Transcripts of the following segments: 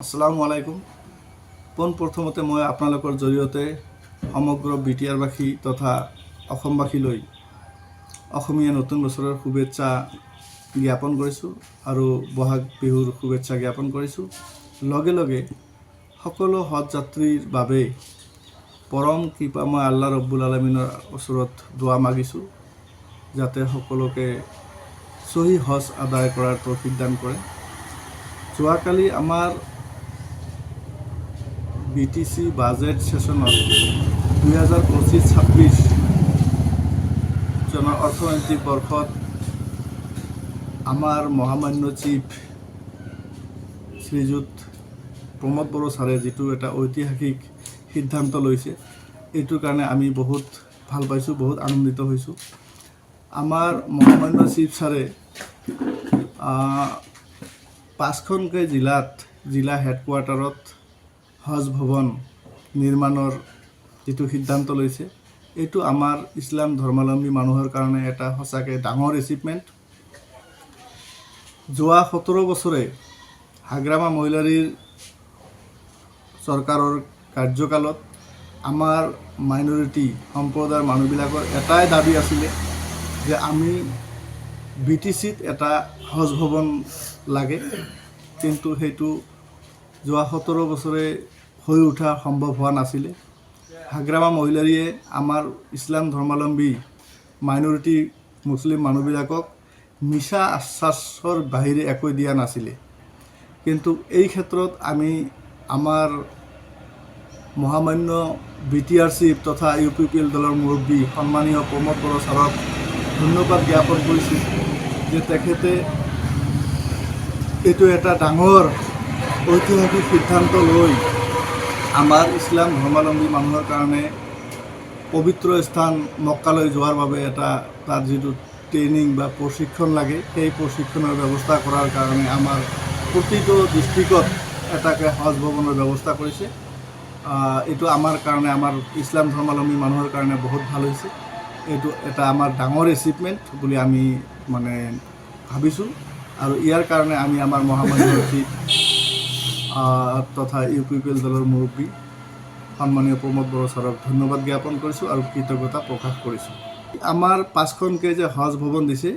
আসসালামু আলাইকুম। পোনপ্ৰথমতে মই আপোনালোকৰ জৰিয়তে সমগ্ৰ বিটিআৰবাসী তথা অসমবাসীলৈ অসমীয়া নতুন বছৰৰ শুভেচ্ছা জ্ঞাপন কৰিছোঁ আৰু বহাগ বিহুৰ শুভেচ্ছা জ্ঞাপন কৰিছোঁ। লগে লগে সকলো হজ যাত্ৰীৰ বাবে পৰম কৃপাময় আল্লাহ ৰব্বুল আলমিনৰ ওচৰত দোৱা মাগিছোঁ যাতে সকলোকে সহি হজ আদায় কৰাৰ তৌফিক দান কৰে। যোৱাকালি আমাৰ BTC বাজেট সেশনত 2025-26 চনৰ অৰ্থনৈতিক বৰ্ষত আমাৰ মহামান্য চিফ শ্ৰীযুত প্ৰমোদ বড়ো ছাৰে যিটো এটা ঐতিহাসিক সিদ্ধান্ত লৈছে, এইটোৰ কাৰণে আমি বহুত ভাল পাইছোঁ, বহুত আনন্দিত হৈছোঁ। আমাৰ মহামান্য চিফ ছাৰে 5খনকৈ জিলা হেডকোৱাৰ্টাৰত হজ ভৱন নিৰ্মাণৰ যিটো সিদ্ধান্ত লৈছে, এইটো আমাৰ ইছলাম ধৰ্মাৱলম্বী মানুহৰ কাৰণে এটা সঁচাকৈ ডাঙৰ এচিভমেণ্ট। যোৱা 17 বছৰে হাগ্ৰামা মহিলাৰীৰ চৰকাৰৰ কাৰ্যকালত আমাৰ মাইনৰিটি সম্প্ৰদায়ৰ মানুহবিলাকৰ এটাই দাবী আছিলে যে আমি BTCত এটা হজ ভৱন লাগে, কিন্তু সেইটো যোৱা 17 বছৰে হৈ উঠা সম্ভৱ হোৱা নাছিলে। হাগ্ৰামা মহিলাৰীয়ে আমাৰ ইছলাম ধৰ্মাৱলম্বী মাইনৰিটি মুছলিম মানুহবিলাকক মিছা আশ্বাসৰ বাহিৰে একো দিয়া নাছিলে। কিন্তু এই ক্ষেত্ৰত আমি আমাৰ মহামান্য BTR চিফ তথা UPPL দলৰ মুৰব্বী সন্মানীয় প্ৰমোদ বড়ো ছাৰক ধন্যবাদ জ্ঞাপন কৰিছোঁ যে তেখেতে এইটো এটা ডাঙৰ ঐতিহাসিক সিদ্ধান্ত লৈ আমাৰ ইছলাম ধৰ্মাৱলম্বী মানুহৰ কাৰণে পবিত্ৰ স্থান মক্কালৈ যোৱাৰ বাবে তাৰ যিটো ট্ৰেইনিং বা প্ৰশিক্ষণ লাগে, সেই প্ৰশিক্ষণৰ ব্যৱস্থা কৰাৰ কাৰণে আমাৰ প্ৰতিটো ডিষ্ট্ৰিক্টত এটাকৈ হজ ভৱনৰ ব্যৱস্থা কৰিছে। এইটো আমাৰ কাৰণে, আমাৰ ইছলাম ধৰ্মাৱলম্বী মানুহৰ কাৰণে বহুত ভাল হৈছে। এইটো এটা আমাৰ ডাঙৰ এচিভমেণ্ট বুলি আমি ভাবিছোঁ আৰু ইয়াৰ কাৰণে আমি আমাৰ মহামান্য চিফ তথা UPPL দলৰ মুৰব্বী সন্মানীয় প্ৰমোদ বড়ো ছাৰক ধন্যবাদ জ্ঞাপন কৰিছোঁ আৰু কৃতজ্ঞতা প্ৰকাশ কৰিছোঁ। আমাৰ 5খনকৈ যে হজ ভৱন দিছে,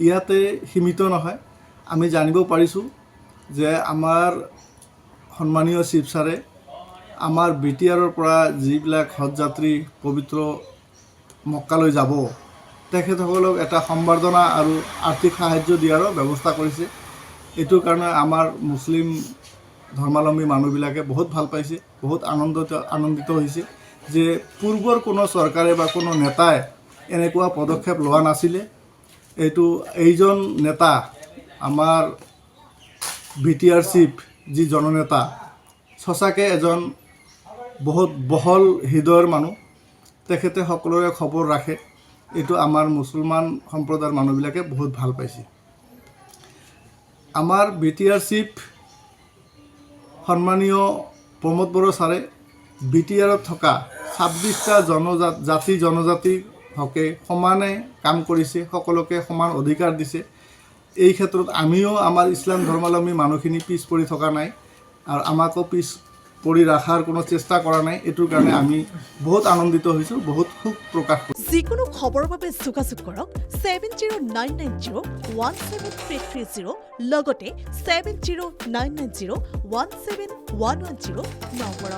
ইয়াতে সীমিত নহয়। আমি জানিব পাৰিছোঁ যে আমাৰ সন্মানীয় চিফ ছাৰে আমাৰ BTRৰ পৰা যিবিলাক হজ যাত্ৰী পবিত্ৰ মক্কালৈ যাব, তেখেতসকলক এটা সম্বৰ্ধনা আৰু আৰ্থিক সাহায্য দিয়াৰো ব্যৱস্থা কৰিছে। এইটোৰ কাৰণে আমাৰ মুছলিম ধৰ্মাৱলম্বী মানুহবিলাকে বহুত ভাল পাইছে, বহুত আনন্দিত হৈছে যে পূৰ্বৰ কোনো চৰকাৰে বা কোনো নেতাই এনেকুৱা পদক্ষেপ লোৱা নাছিলে। এইজন নেতা আমাৰ BTR চিফ যি জননেতা, সঁচাকৈ এজন বহুত বহল হৃদয়ৰ মানুহ। তেখেতে সকলোৰে খবৰ ৰাখে, এইটো আমাৰ মুছলমান সম্প্ৰদায়ৰ মানুহবিলাকে বহুত ভাল পাইছে। আমাৰ BTR চিফ সন্মানীয় প্ৰমোদ বড়ো ছাৰে BTRত থকা 26টা জাতি জনজাতিৰ হকে সমানে কাম কৰিছে, সকলোকে সমান অধিকাৰ দিছে। এই ক্ষেত্ৰত আমিও আমাৰ ইছলাম ধৰ্মাৱলম্বী মানুহখিনি পিছ পৰি থকা নাই আৰু আমাকো পিছ পৰি ৰখাৰ কোনো চেষ্টা কৰা নাই। এইটোৰ কাৰণে আমি বহুত আনন্দিত হৈছোঁ, বহুত সুখ প্ৰকাশ কৰিছোঁ। যিকোনো খবৰৰ বাবে যোগাযোগ কৰক 7099017330 লগতে 7099017110 নম্বৰ।